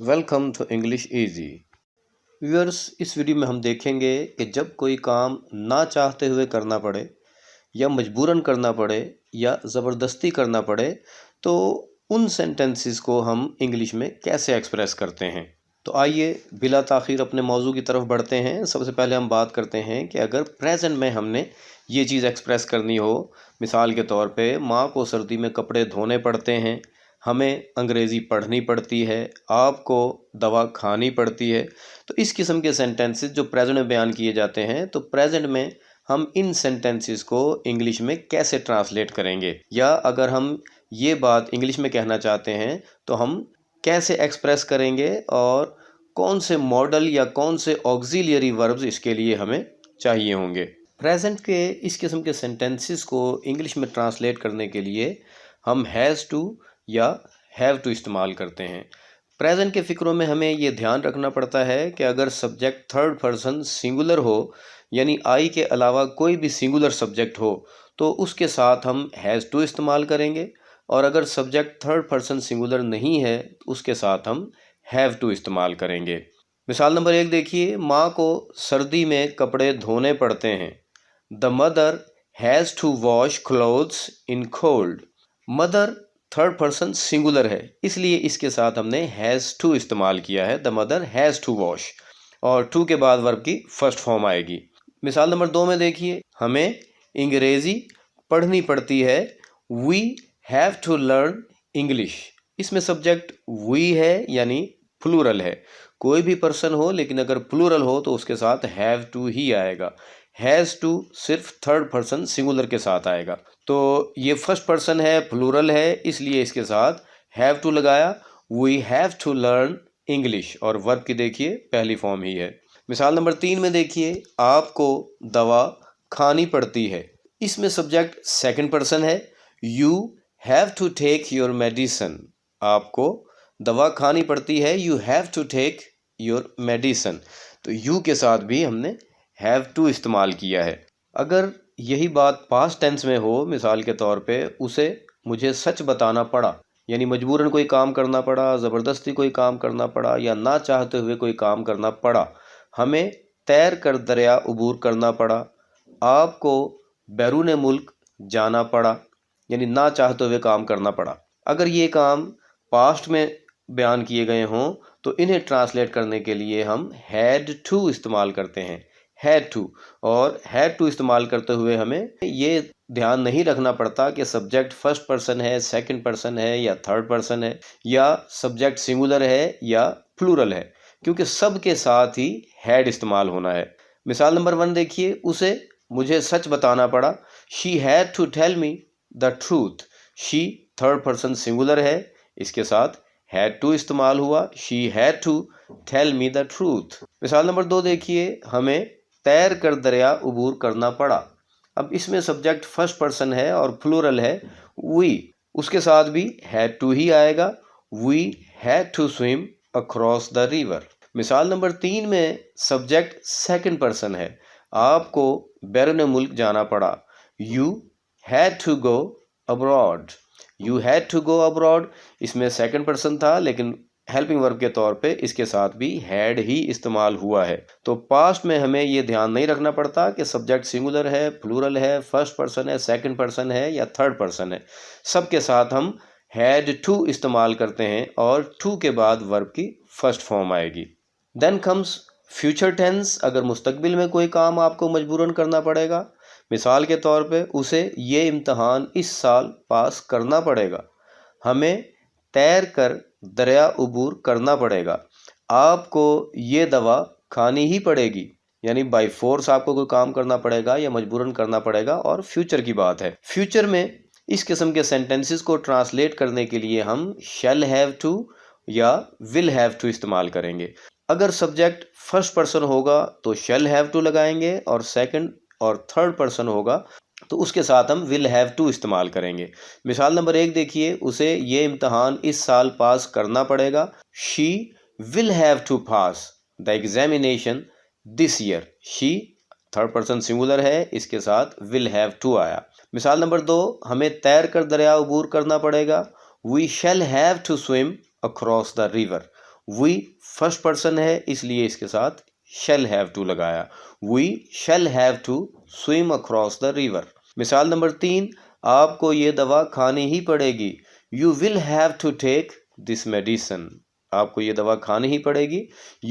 Welcome to English easy. Viewers, इस video में हम देखेंगे कि जब कोई काम ना चाहते हुए करना पड़े या मजबूरन करना पड़े या ज़बरदस्ती करना पड़े तो उन सेंटेंसेस को हम इंग्लिश में कैसे एक्सप्रेस करते हैं। तो आइए बिला ताख़ीर अपने मौजू की तरफ बढ़ते हैं। सबसे पहले हम बात करते हैं कि अगर प्रेजेंट में हमने ये चीज़ एक्सप्रेस करनी हो, मिसाल के तौर पे माँ को सर्दी में कपड़े धोने पड़ते हैं, हमें अंग्रेज़ी पढ़नी पड़ती है, आपको दवा खानी पड़ती है। तो इस किस्म के सेंटेंसेस जो प्रेजेंट में बयान किए जाते हैं, तो प्रेजेंट में हम इन सेंटेंसेस को इंग्लिश में कैसे ट्रांसलेट करेंगे, या अगर हम ये बात इंग्लिश में कहना चाहते हैं तो हम कैसे एक्सप्रेस करेंगे और कौन से मॉडल या कौन से ऑक्सिलियरी वर्ब्स इसके लिए हमें चाहिए होंगे। प्रेजेंट के इस किस्म के सेंटेंसेस को इंग्लिश में ट्रांसलेट करने के लिए हम हैज़ टू या हैव टू इस्तेमाल करते हैं। प्रेजेंट के फ़िक्रों में हमें ये ध्यान रखना पड़ता है कि अगर सब्जेक्ट थर्ड पर्सन सिंगुलर हो, यानी आई के अलावा कोई भी सिंगुलर सब्जेक्ट हो, तो उसके साथ हम हैज़ टू इस्तेमाल करेंगे, और अगर सब्जेक्ट थर्ड पर्सन सिंगुलर नहीं है तो उसके साथ हम हैव टू इस्तेमाल करेंगे। मिसाल नंबर 1 देखिए, माँ को सर्दी में कपड़े धोने पड़ते हैं। The mother has to wash clothes in cold. Mother third person singular है, इसलिए इसके साथ हमने हैज़ टू इस्तेमाल किया है। The mother has to wash, और टू के बाद वर्ब की फर्स्ट फॉर्म आएगी। मिसाल नंबर 2 में देखिए, हमें अंग्रेज़ी पढ़नी पड़ती है। We have to learn English. इसमें सब्जेक्ट वी है, यानी प्लूरल है। कोई भी पर्सन हो, लेकिन अगर प्लूरल हो तो उसके साथ हैव टू ही आएगा। हैज़ टू सिर्फ थर्ड पर्सन सिंगुलर के साथ आएगा। तो ये फर्स्ट पर्सन है, प्लूरल है, इसलिए इसके साथ हैव टू लगाया। We have to learn English, और वर्ब की देखिए पहली फॉर्म ही है। मिसाल नंबर 3 में देखिए, आपको दवा खानी पड़ती है। इसमें सब्जेक्ट सेकंड पर्सन है। You have to take your medicine. आपको दवा खानी पड़ती है, you have to take your medicine. तो यू के साथ भी हमने हैव टू इस्तेमाल किया है। अगर यही बात पास्ट टेंस में हो, मिसाल के तौर पे उसे मुझे सच बताना पड़ा, यानी मजबूरन कोई काम करना पड़ा, ज़बरदस्ती कोई काम करना पड़ा, या ना चाहते हुए कोई काम करना पड़ा, हमें तैर कर दरिया उबूर करना पड़ा, आपको बैरून मुल्क जाना पड़ा, यानी ना चाहते हुए काम करना पड़ा। अगर ये काम पास्ट में बयान किए गए हों तो इन्हें ट्रांसलेट करने के लिए हम हैड टू इस्तेमाल करते हैं। हैड टू, और हैड टू इस्तेमाल करते हुए हमें ये ध्यान नहीं रखना पड़ता कि सब्जेक्ट फर्स्ट पर्सन है, सेकंड पर्सन है या थर्ड पर्सन है, या सब्जेक्ट सिंगुलर है या प्लूरल है, क्योंकि सब के साथ ही हैड इस्तेमाल होना है। मिसाल नंबर 1 देखिए, उसे मुझे सच बताना पड़ा। She had to tell me the truth. She third person singular है, इसके साथ हैड टू इस्तेमाल हुआ। She had to tell me the truth. मिसाल नंबर 2 देखिए, हमें तैर कर दरिया उबूर करना पड़ा। अब इसमें सब्जेक्ट फर्स्ट पर्सन है और प्लूरल है वी, उसके साथ भी हैड टू ही आएगा। We had to swim across the river. मिसाल नंबर 3 में सब्जेक्ट सेकंड पर्सन है। आपको बैरून मुल्क जाना पड़ा। You had to go abroad. You had to go abroad, इसमें सेकंड पर्सन था, लेकिन हेल्पिंग वर्ब के तौर पे इसके साथ भी हैड ही इस्तेमाल हुआ है। तो पास्ट में हमें ये ध्यान नहीं रखना पड़ता कि सब्जेक्ट सिंगुलर है, प्लूरल है, फर्स्ट पर्सन है, सेकंड पर्सन है या थर्ड पर्सन है। सबके साथ हम हैड टू इस्तेमाल करते हैं, और टू के बाद वर्ब की फर्स्ट फॉर्म आएगी। Then comes future tense. अगर मुस्तकबिल में कोई काम आपको मजबूरन करना पड़ेगा, मिसाल के तौर पे उसे ये इम्तहान इस साल पास करना पड़ेगा, हमें तैर कर दरिया उबूर करना पड़ेगा, आपको ये दवा खानी ही पड़ेगी, यानी बाय फोर्स आपको कोई काम करना पड़ेगा या मजबूरन करना पड़ेगा, और फ्यूचर की बात है। फ्यूचर में इस किस्म के सेंटेंसेस को ट्रांसलेट करने के लिए हम शैल हैव टू या विल हैव टू इस्तेमाल करेंगे। अगर सब्जेक्ट फर्स्ट पर्सन होगा तो शैल हैव टू लगाएंगे, और सेकंड और थर्ड पर्सन होगा तो उसके साथ हम विल हैव टू इस्तेमाल करेंगे। मिसाल नंबर 1 देखिए, उसे ये इम्तहान इस साल पास करना पड़ेगा। She will have to pass the examination this year. She third person singular है, इसके साथ विल हैव टू आया। मिसाल नंबर 2, हमें तैर कर दरिया उबूर करना पड़ेगा। We shall have to swim across the river. We first person है इसलिए इसके साथ shall have to लगाया। We shall have to swim across the river। मिसाल नंबर 3, आपको ये दवा खानी ही पड़ेगी। You will have to take this medicine। आपको ये दवा खानी ही पड़ेगी।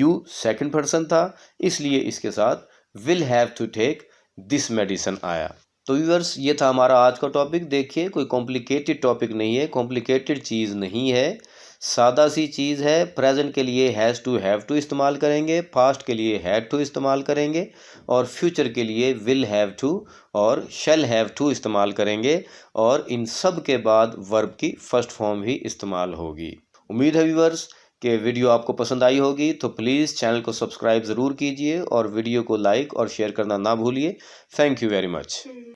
You सेकंड पर्सन था इसलिए इसके साथ will have to take this medicine आया। तो व्यूअर्स, ये था हमारा आज का टॉपिक। देखिए, कोई कॉम्प्लिकेटेड टॉपिक नहीं है, कॉम्प्लिकेटेड चीज़ नहीं है, सादा सी चीज़ है। प्रेजेंट के लिए हैज़ टू हैव टू इस्तेमाल करेंगे, पास्ट के लिए हैड टू इस्तेमाल करेंगे और फ्यूचर के लिए विल हैव टू और शैल हैव टू इस्तेमाल करेंगे और इन सब के बाद वर्ब की फर्स्ट फॉर्म ही इस्तेमाल होगी। उम्मीद है व्यूअर्स कि वीडियो आपको पसंद आई होगी, तो प्लीज़ चैनल को सब्सक्राइब ज़रूर कीजिए और वीडियो को लाइक और शेयर करना ना भूलिए। Thank you very much.